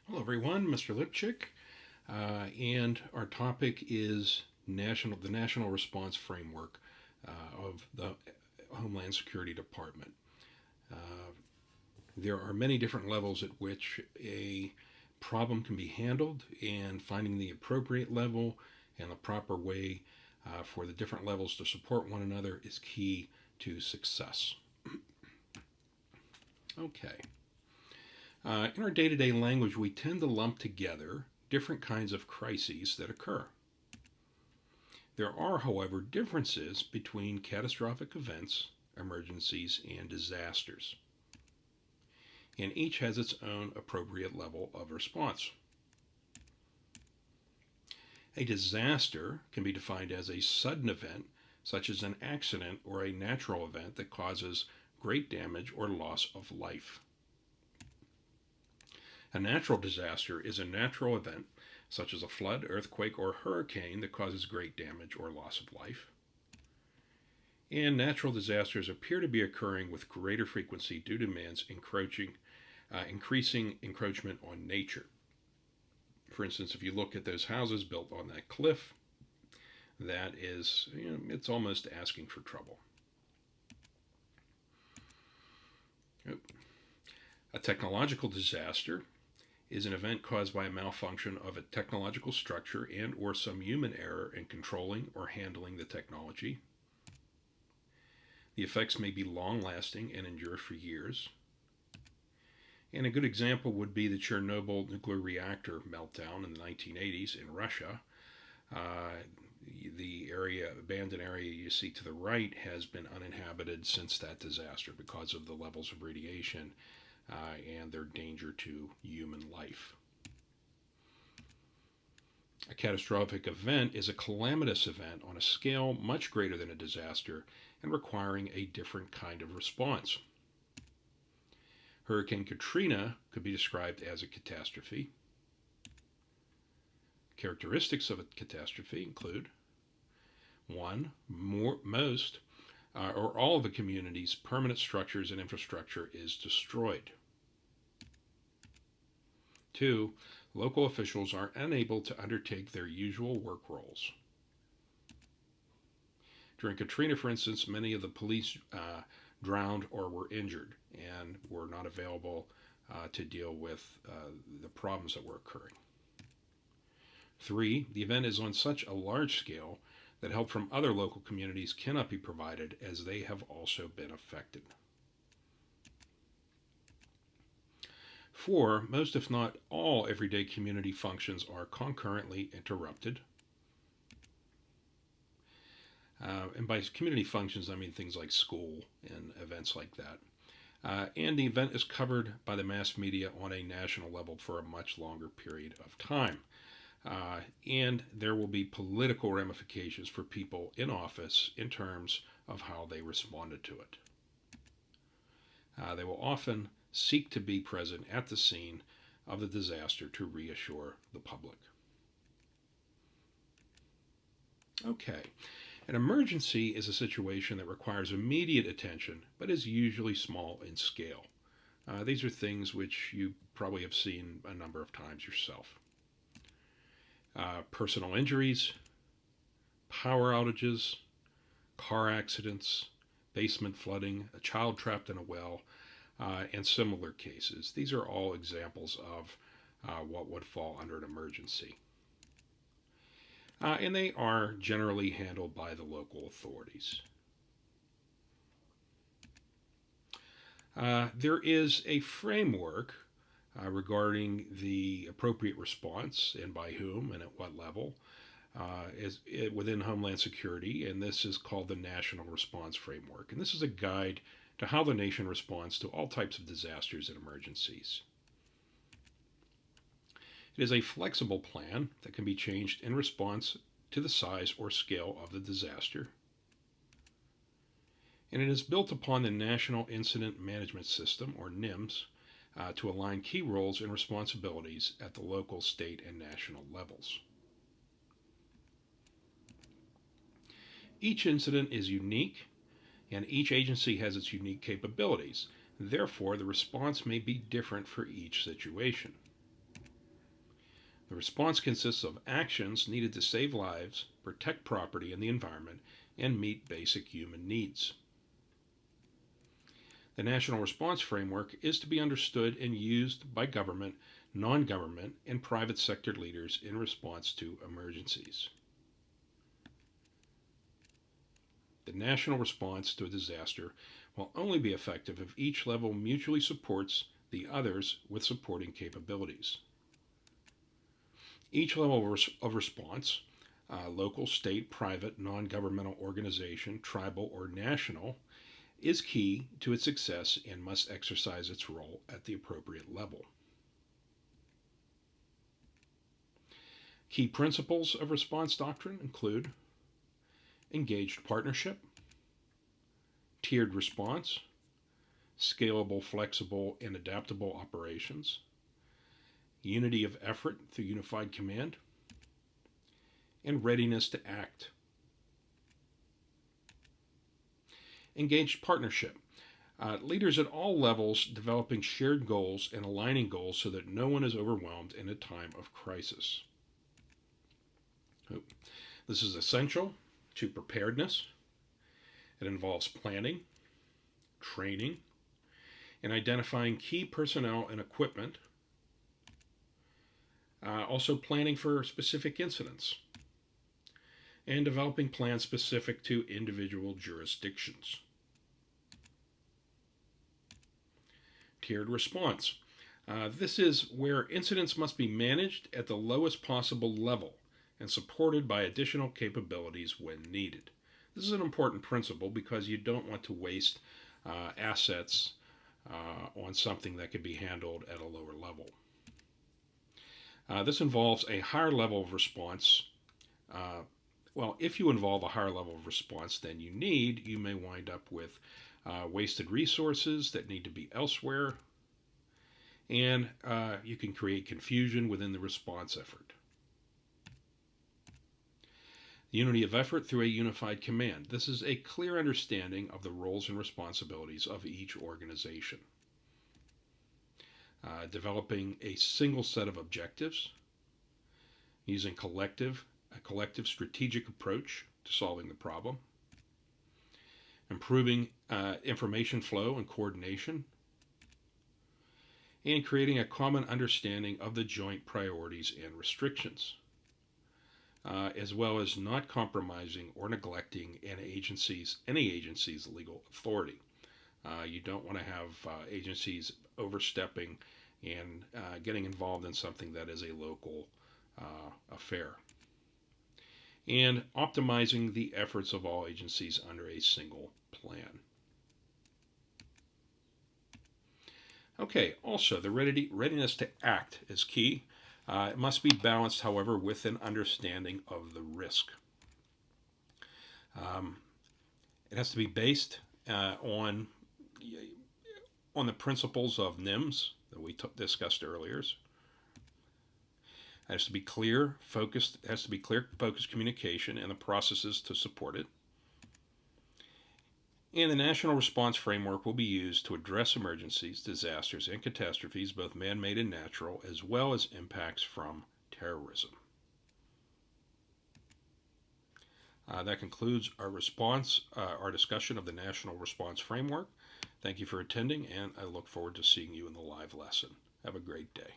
Hello, everyone. Mr. Lipchick, and our topic is the National Response Framework of the Homeland Security Department. Uh, there are many different levels at which a problem can be handled, and finding the appropriate level and the proper way for the different levels to support one another is key to success. Okay. In our day to day language, we tend to lump together different kinds of crises that occur. There are, however, differences between catastrophic events, emergencies, and disasters, and each has its own appropriate level of response. A disaster can be defined as a sudden event, such as an accident or a natural event that causes great damage or loss of life. A natural disaster is a natural event, such as a flood, earthquake, or hurricane that causes great damage or loss of life. And natural disasters appear to be occurring with greater frequency due to man's increasing encroachment on nature. For instance, if you look at those houses built on that cliff, that is, it's almost asking for trouble. A technological disaster is an event caused by a malfunction of a technological structure and or some human error in controlling or handling the technology. The effects may be long-lasting and endure for years. And a good example would be the Chernobyl nuclear reactor meltdown in the 1980s in Russia. The abandoned area you see to the right has been uninhabited since that disaster because of the levels of radiation and their danger to human life. A catastrophic event is a calamitous event on a scale much greater than a disaster and requiring a different kind of response. Hurricane Katrina could be described as a catastrophe. Characteristics of a catastrophe include: one, most or all of a community's permanent structures and infrastructure is destroyed. Two, local officials are unable to undertake their usual work roles. During Katrina, for instance, many of the police drowned or were injured and were not available to deal with the problems that were occurring. Three, the event is on such a large scale that help from other local communities cannot be provided as they have also been affected. Four, most if not all everyday community functions are concurrently interrupted. And by community functions, I mean things like school and events like that. And the event is covered by the mass media on a national level for a much longer period of time. And there will be political ramifications for people in office in terms of how they responded to it. They will often seek to be present at the scene of the disaster to reassure the public. Okay, an emergency is a situation that requires immediate attention but is usually small in scale. These are things which you probably have seen a number of times yourself. Personal injuries, power outages, car accidents, basement flooding, a child trapped in a well, and similar cases. These are all examples of what would fall under an emergency. And they are generally handled by the local authorities. There is a framework regarding the appropriate response and by whom and at what level within Homeland Security, and this is called the National Response Framework. And this is a guide to how the nation responds to all types of disasters and emergencies. It is a flexible plan that can be changed in response to the size or scale of the disaster. And it is built upon the National Incident Management System, or NIMS, to align key roles and responsibilities at the local, state, and national levels. Each incident is unique, and each agency has its unique capabilities. Therefore, the response may be different for each situation. The response consists of actions needed to save lives, protect property and the environment, and meet basic human needs. The National Response Framework is to be understood and used by government, non-government, and private sector leaders in response to emergencies. The national response to a disaster will only be effective if each level mutually supports the others with supporting capabilities. Each level of response, local, state, private, non-governmental organization, tribal, or national, is key to its success and must exercise its role at the appropriate level. Key principles of response doctrine include engaged partnership, tiered response, scalable, flexible, and adaptable operations, unity of effort through unified command, and readiness to act. Engaged partnership. Leaders at all levels developing shared goals and aligning goals so that no one is overwhelmed in a time of crisis. This is essential to preparedness. It involves planning, training, and identifying key personnel and equipment. Also planning for specific incidents and developing plans specific to individual jurisdictions. Tiered response. This is where incidents must be managed at the lowest possible level and supported by additional capabilities when needed. This is an important principle because you don't want to waste assets on something that could be handled at a lower level. This involves a higher level of response. If you involve a higher level of response than you need, you may wind up with wasted resources that need to be elsewhere, and you can create confusion within the response effort. Unity of effort through a unified command. This is a clear understanding of the roles and responsibilities of each organization. Developing a single set of objectives, using a collective strategic approach to solving the problem, improving information flow and coordination, and creating a common understanding of the joint priorities and restrictions, as well as not compromising or neglecting any agency's legal authority. You don't want to have agencies overstepping and getting involved in something that is a local affair. And optimizing the efforts of all agencies under a single plan. Okay, also the readiness to act is key. It must be balanced, however, with an understanding of the risk. It has to be based on the principles of NIMS that we discussed earlier. It has to be clear, focused communication and the processes to support it. And the National Response Framework will be used to address emergencies, disasters, and catastrophes, both man-made and natural, as well as impacts from terrorism. That concludes our discussion of the National Response Framework. Thank you for attending, and I look forward to seeing you in the live lesson. Have a great day.